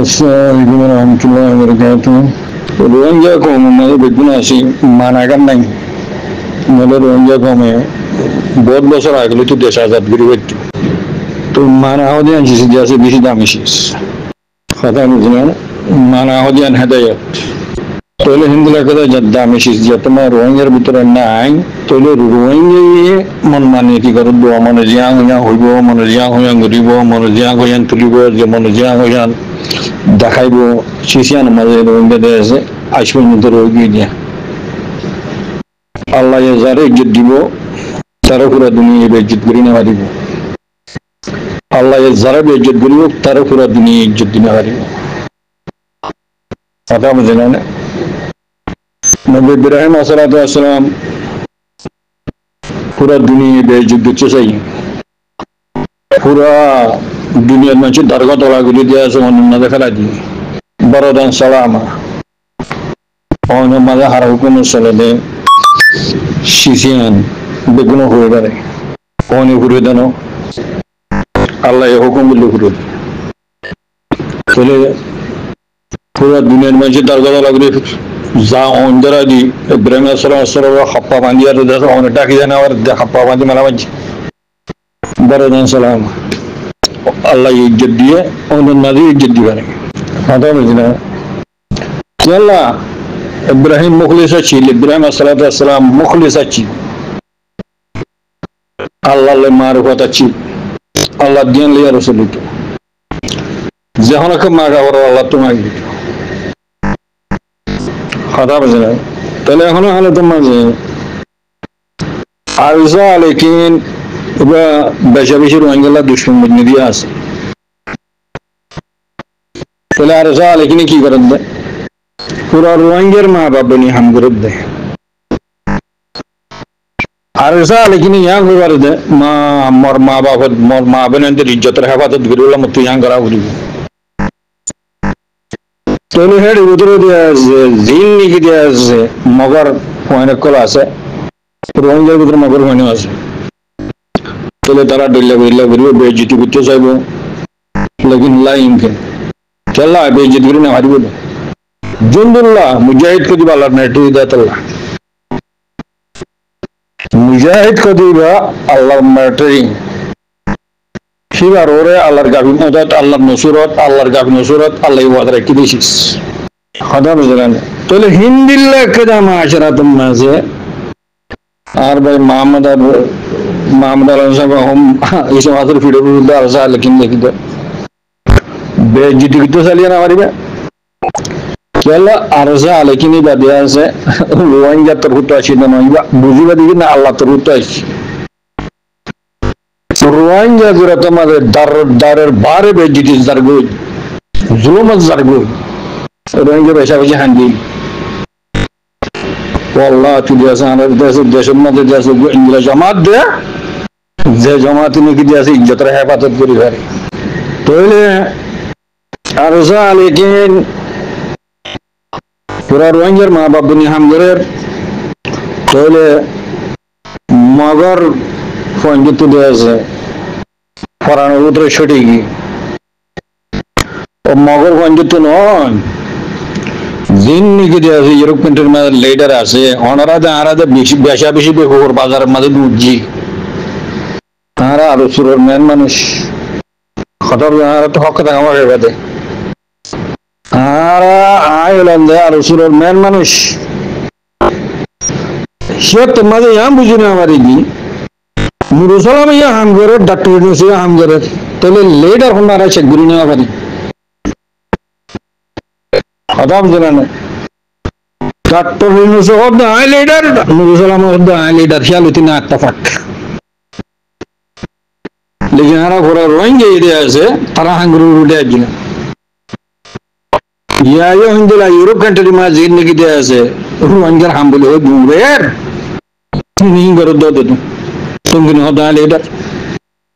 Assalamualaikum warahmatullahi wabarakatuh. Rohingya कौम में बेगुनासी माना कर नहीं मतलब रोहिंग्या कौम में बहुत बसर आगे तो देश आजाद करी हुई तो माना हो दिया जिस जैसे बीसी दामिशीस खाता नहीं माना हो दिया हदायत तो ले हिंदुला कदा जब दामिशीस जब मैं रोहिंग्या बितर ना आए तो ले रोहिंग्या ये मन माने की करो दो मन जियांग हो या गरीबो मन जियांग हो या तुलीबो जो मन जियांग हो या দেখাইবো শিশিয়ান মাঝে রোহিঙ্গা দেশে আসবে মতো রোগী দিয়া আল্লাহ যারা ইজ্জত দিব তারা পুরা দুনিয়া ইজ্জত করি না পারিব আল্লাহ যারা ইজ্জত করিব তারা পুরা দুনিয়া ইজ্জত দিতে পারিব কথা বুঝে না নবী ইব্রাহিম আলাইহিস সালাম পুরা দুনিয়া ইজ্জত দিতে চাই পুরা দুনিয়ার মানুষের দরগা তলাগুলি দিয়ে আছে অন্য দেখা দিয়ে বড়দান সালামা অন্য মাঝে হারা হুকুম চলে শিশিয়ান বেগুন হয়ে পারে অনেক ঘুরে দেন আল্লাহ হুকুম বললে ঘুরে চলে পুরো দুনিয়ার মানুষের দরগা তলাগুলি যা অন্ধরা দি ইব্রাহিম আলাইহিস হাপ্পা বাঁধিয়ে অনেক ডাকি জানে আবার হাপ্পা বাঁধি মালামাজি বড়দান সালামা আল্লাহ ইজ্জত দিয়ে অন্যের মাঝে ইজ্জত দিবেন কথা বুঝি না আল্লাহ ইব্রাহিম মুখলিস আছে ইব্রাহিম আলাইহিস সালাম মুখলিস আছে আল্লাহ মারফত আছে আল্লাহ দিন লিয়া রাসূল যখন মাগা বড় আল্লাহ তোমাকে কথা বুঝি না তাহলে এখন হলো তোমার আরজা লেকিন এবার বেশা বেশি রোহিঙ্গা দুশ্মন মধ্যে দিয়ে আছে তাহলে আর যা লেকিন কি করেন দেয় পুরা রোহিঙ্গার মা বাপ বনি হাম করে দেয় আর যা লেকিন ইয়া করে দেয় মোর মা বাপ মোর মা বোনদের ইজ্জতের হেফাজত করিলাম তুই ইয়া করা বলি তাহলে হেড উত্তরে দিয়ে আছে জিন লিখে দিয়ে আছে মগর পয়েন্ট কল আছে রোহিঙ্গার ভিতরে মগর পয়েন্ট আছে তাহলে তারা ডেল্লা করিব বেইজ্জতি করতে চাইব লেকিন লাইনকে চল্লা বেইজ্জতি করে না হারিব জুন্দুল্লাহ মুজাহিদ কে দিবা আল্লাহ নেট দিদাত আল্লাহ মুজাহিদ কে দিবা আল্লাহ মার্টারি শিবার ওরে আল্লাহর গাবি মদত আল্লাহর গাবি নসরত আল্লাহ ওয়াদা কি দিছিস খোদা বুঝলেন তাহলে হিন্দিল্লাহ কেদা মাশরাতুম মাঝে আর ভাই মোহাম্মদ আলী সাহেব হোম ইসে মাত্র ফিরে বুঝতে আসা লেকিন দেখি তো বেজিটি তো চালিয়ে না পারিবে চল আরজা লেকিনই বাদে আছে রোহিঙ্গা তোর হুতো আসি না নইবা বুঝিবা দিবি না আল্লাহ তোর হুতো আসি রোহিঙ্গা গুলো তোমাদের দারের বারে বেজিটি জারগুই জুলুমত জারগুই রোহিঙ্গা বেশা বেশি হান্দি والله তুই আছে আমাদের দেশের মধ্যে দেশ ইংরেজ জামাত দে যে জামাত নিয়ে কি আছে ইজ্জতের হেফাজত করি ভাই তাহলে আরজা লেকিন পুরা রোহিঙ্গার মা বাপ বনি হামগরের তাহলে মগর পঞ্জিত দিয়েছে পড়ানোর উত্তরে সঠিক ও মগর পঞ্জিত নয় জিন নিকে দিয়ে আছে ইউরোপ কান্ট্রির মধ্যে লিডার আছে ওনারা বেশি বেশোর বাজারের মধ্যে বুঝছি তারা আরো সুরের মেন মানুষ খতর তো হক কথা আমার বাদে আরো সুরের মেন মানুষ সে তোমাদের ইয়াম বুঝি না আমার কি মুরুসালাম ইয়া হাম করে ডাক্তার হাম করে তাহলে লিডার হনারা চেক করি নেওয়া পারি কথা বুঝলে না ডাক্তার লিডার মুরুসালাম লিডার খেয়াল হতি না একটা ফাট লেকিন আরা ঘোরা রোহিঙ্গা এরিয়া আছে তারা হাঙ্গুর উঠে আসছিল ইয়াও হিন্দুলা ইউরোপ কান্ট্রি মা জিন নাকি দেয়া আছে রোহিঙ্গার হাম বলে ওই বুড়ের তুমি করে দাও তো তুমি হদা লিডার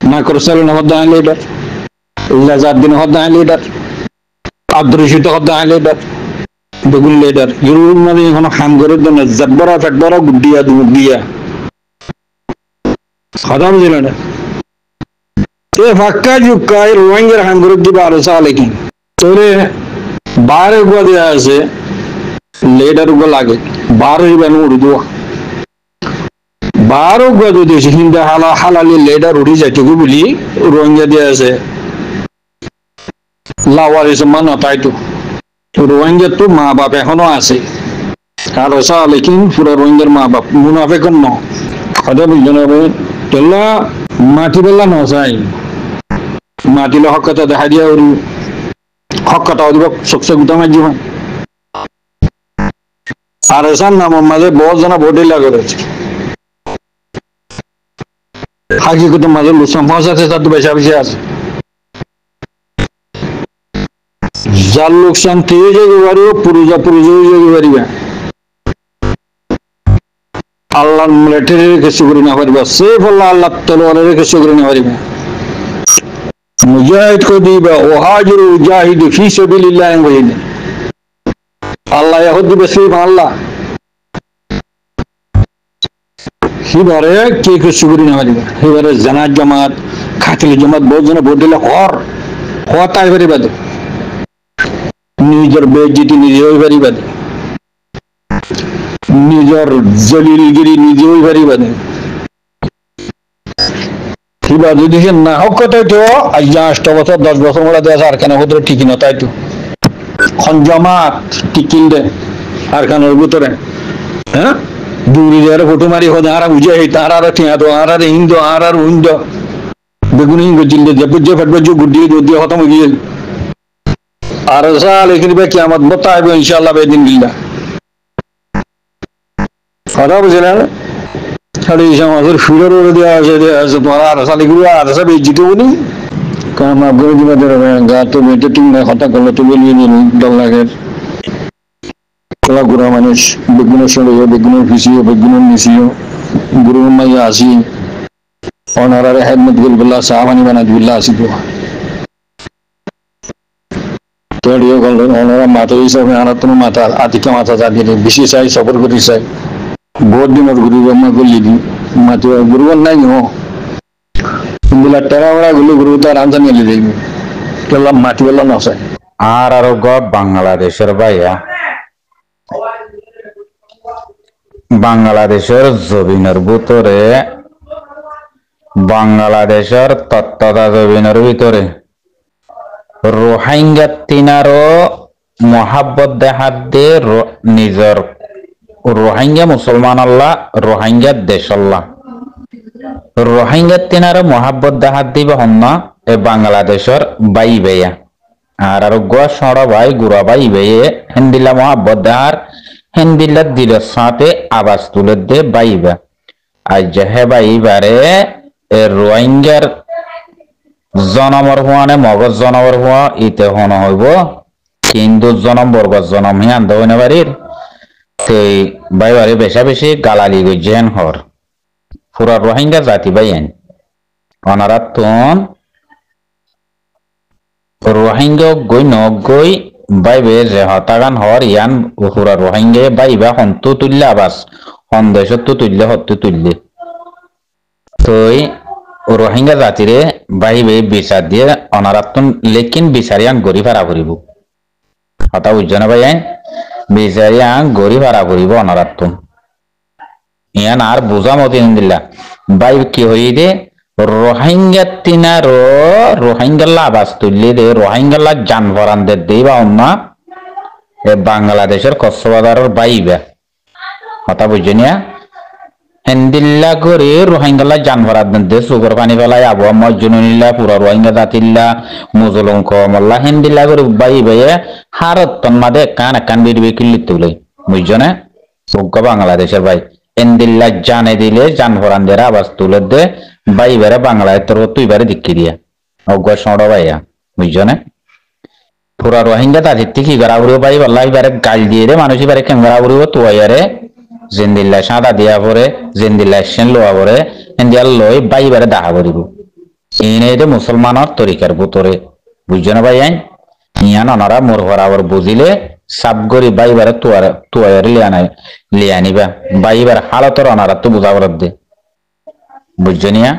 না করছাল না হদা লিডার লাজাদ্দিন হদা লিডার আব্দুর রশিদ হদা লিডার বেগুন লিডার ইউরোপ মানে এখন হাম করে দেন জব্বরা ফটবরা গুডিয়া দুগিয়া খাদাম দিলেন এ ফাক্কা জুকাই রোহিঙ্গার হাম করে দিবা আরসা লেকিন তোরে বারে গুয়া দেওয়া আছে লেডার গুলো লাগে বারো ইবেন উড়ি দেওয়া বারো গুয়া যদি হিন্দা হালালি লেডার উড়ি যাইটুকু বলি রোহিঙ্গা দিয়ে আছে লাওয়ার মানা তাই তো রোহিঙ্গার তো মা বাপ এখনো আছে আর লেকিন পুরো রোহিঙ্গার মা বাপ মুনাফে কম কথা বুঝতে হবে তোলা মাটি বেলা নসাই মাটিলে হক কথা দেখা দিয়া ওর হক কথা দিব সবসে গুটা মাঝি হয় আর এসার নামের মাঝে বহুত জনা ভোটিলা করেছে হাকিকতের মাঝে লুসাম আছে তার তো বেশা বেশি আছে যার লোকসান থেকে যেতে পারিব পুরুজা যেতে পারিবে আল্লাহ মিলিটারি কিছু করে না পারিবা সেফ আল্লাহ তলোয়ারের কিছু করে না পারিবে মুজাহিদ को দিবা ওয়াহাজিরু জাহিদু ফি সাবিলিল্লাহ ওয়াইন আল্লাহ ইয়াহুদ দিবে সেফ আল্লাহ হিবারে কে কিছু করে না পারিবে হিবারে জানাত জামাত খাতিল জামাত বহুত জন ভোট দিলে তাই পারিবা নিজের বেজ্জতি নিজে হয়ে পারিবা নিজের জলিলগিরি নিজে হয়ে পারিবা কিবা যদি না হোক কথাই তো আজ 8 বছর 10 বছর ওরা দেশ আর কেন হতে ঠিকই না তাই তো খঞ্জমাত টিকিল দে আর কেন ভিতরে হ্যাঁ দূরে যারা ফটো মারি হতে আর বুঝে তার আর ঠিয়া তো আর হিন্দু আর হিন্দু বেগুন হিন্দু জিল্লে যে ফাটবে যে গুড্ডি দিয়ে খতম হয়ে গিয়ে আর লেকিন কিয়ামত বতা হবে ইনশাআল্লাহ বেদিন বিল্লাহ কথা বুঝলেন সাড়ে সমাজের ফিরের ওরে দেওয়া আছে তোমার আর শালিগুলো আর সব এই জিতে বলি কারণ আপনার জীবনের গা তো মেটে ঠিক না হঠাৎ করলে তো বলিয়ে দিন দল লাগের খেলা ঘোরা মানুষ বেগুনের সঙ্গে বেগুনের ফিসিও বেগুনের মিশিও গুরু মাইয়া আসি অনারারে হেদমত গুলবিল্লাহ সাহাবানি বানাজবিল্লাহ আসি তো তেড়িও গেল ওনারা মাথা হিসাবে আনাতন মাথা আতিকা মাথা চালিয়ে বেশি চাই সফর করি চাই বহুত দিনের গুরু জমা করলি দি মাথা গুরু নাই নো কিন্তু টেরা ওরা গুরু তার আনসার নিয়ে দেখবি কেলাম মাটি বেলা নসাই আর বাংলাদেশের ভাইয়া বাংলাদেশের জমিনের ভিতরে বাংলাদেশের তত্ত্বতা জমিনের ভিতরে রোহিঙ্গা তিনারও মহাব্বত দেখাত দিয়ে নিজের রোহিঙ্গা মুসলমান আল্লাহ রোহিঙ্গা দেশ আল্লাহ রোহিঙ্গা তিনারও মহাব্বত দেখাত দিবে হন্য এ বাংলাদেশের বাই বেয়া আর গোয়া সড় ভাই গুড়া ভাই বেয়ে হিন্দিলা মহাব্বত দেহার হিন্দিলা দিলের সাথে আওয়াজ তুলে দে বাইবা আজ হে বাইবারে এ রোহিঙ্গার জনমর হুয়ানে মগজ জনমর হুয়া ইতে হন হইব কিন্তু জনম বর্গত জনম হি আনতে হইনে বাড়ির সেই বাইবারে বেশা বেশি গালালি গইজেন হর পুরা রোহিঙ্গা জাতি বাইন অনারা তুন রোহিঙ্গা গই নগই বাইবে যে হতাগান হর ইয়ান পুরা রোহিঙ্গা বাইবা হন্তু তুললে আবাস সন্দেশত তুললে হত্তু তুললে তই রোহিঙ্গা জাতিরে বাইবে বিচার দিয়ে অনারাত্তন লেকিন বিচারিয়াং গড়ি ভাড়া করিব হতা বুঝছো না ভাই বিচারিয়াং গড়ি ভাড়া করিব অনারাত্তন ইয়ান আর বুঝা মতি দিলা বাই কি হই দে রোহিঙ্গা তিনার রোহিঙ্গাল্লা আবাস তুললে দে রোহিঙ্গাল্লা জান ভরান দে দেবা অন্যা এ বাংলাদেশের কক্সবাজারের বাইবা হতা বুঝছো না হেন্দিল্লা করে রোহিঙ্গালা জানভার দে সুগর পানি ফেলাই আবহাওয়া মজনুনিল্লা পুরা রোহিঙ্গা জাতিল্লা মুজলঙ্ক মল্লা হেন্দিল্লা করে বাই বাইয়ে হারত তন্মাদে কান বিড়বে কিল্লি তুলে বুঝছো না সুগ্গা বাংলাদেশের ভাই হেন্দিল্লা জানে দিলে জানভরান দেরা আবাস তুলে দে বাই বেড়ে বাংলায় তোর তুই বারে দিক্কি দিয়া অজ্ঞ সড় ভাইয়া বুঝছো না পুরা রোহিঙ্গা জাতির থেকে গড়া উড়িও বাই বল্লা এবারে গাল দিয়ে রে মানুষ এবারে কেঙ্গড়া উড়িও তুয়ারে জিন্দিল্লা সাদা দিয়া পরে জিন্দিল্লা সেন লোয়া পরে ইন্ডিয়ার লই বাইবারে দাহা করিব ইনে মুসলমানের তরিকার ভিতরে বুঝছো না ভাই ইয়ান অনারা মোর হরাবর বুঝিলে সাব গরি বাইবারে তুয়ার লিয়ানিবা বাইবার হালতর অনারা তো বুঝাবার দে বুঝছো নিয়া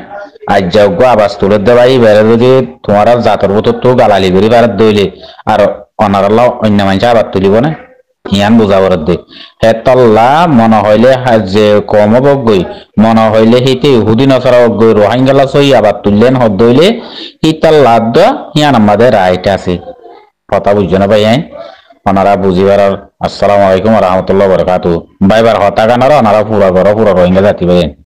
আজ যোগ্য আবাস তুলে দেবাই বেড়ে যদি তোমার জাতর ভূত তো গালালি করি পারাত দইলে আর অনারালা অন্য মানুষ আবার তুলিব না ইয়ান বুঝাবার দে হে তল্লা মনে হইলে যে কম বগই মনে হইলে হিতে ইহুদি নসরা বগই রোহিঙ্গালা সই আবার তুললেন হদ দইলে হিতাল্লা দা ইয়ান আমাদের রাইট আছে কথা বুঝছো না ভাই ওনারা বুঝিবার আসসালামু আলাইকুম রহমতুল্লাহ বরকাতু বাইবার হতা গানারা ওনারা পুরা করো পুরা রোহিঙ্গা জাতি ভাই